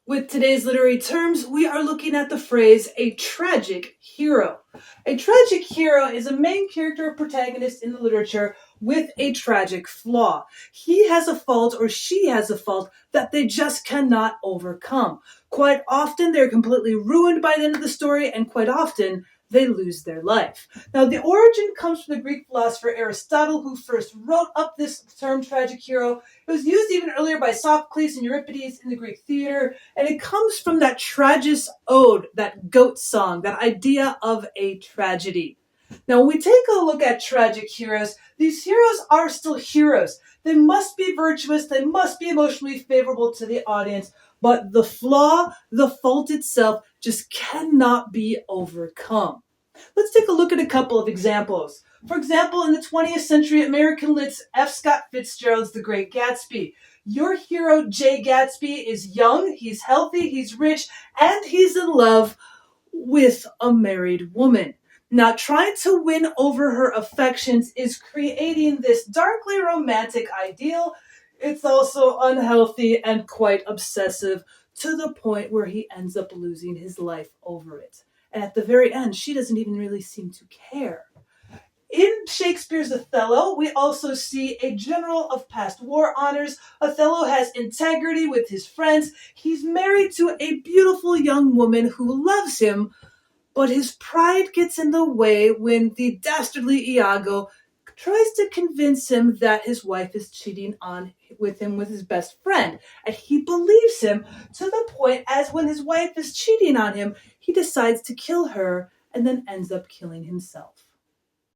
With today's literary terms, we are looking at the phrase a tragic hero. A tragic hero is a main character or protagonist in the literature with a tragic flaw. He has a fault or she has a fault that they just cannot overcome. Quite often, they're completely ruined by the end of the story, and quite often, they lose their life. Now, the origin comes from the Greek philosopher Aristotle, who first wrote up this term tragic hero. It was used even earlier by Sophocles and Euripides in the Greek theater, and it comes from that tragus ode, that goat song, that idea of a tragedy. Now, when we take a look at tragic heroes, these heroes are still heroes. They must be virtuous, they must be emotionally favorable to the audience, but the flaw, the fault itself, just cannot be overcome. Let's take a look at a couple of examples. For example, in the 20th century, American lit's F. Scott Fitzgerald's The Great Gatsby. Your hero, Jay Gatsby, is young, he's healthy, he's rich, and he's in love with a married woman. Now, trying to win over her affections is creating this darkly romantic ideal. It's also unhealthy and quite obsessive to the point where he ends up losing his life over it. And at the very end, she doesn't even really seem to care. In Shakespeare's Othello, we also see a general of past war honors. Othello has integrity with his friends. He's married to a beautiful young woman who loves him, but his pride gets in the way when the dastardly Iago tries to convince him that his wife is cheating on with him with his best friend. And he believes him to the point as when his wife is cheating on him, he decides to kill her and then ends up killing himself.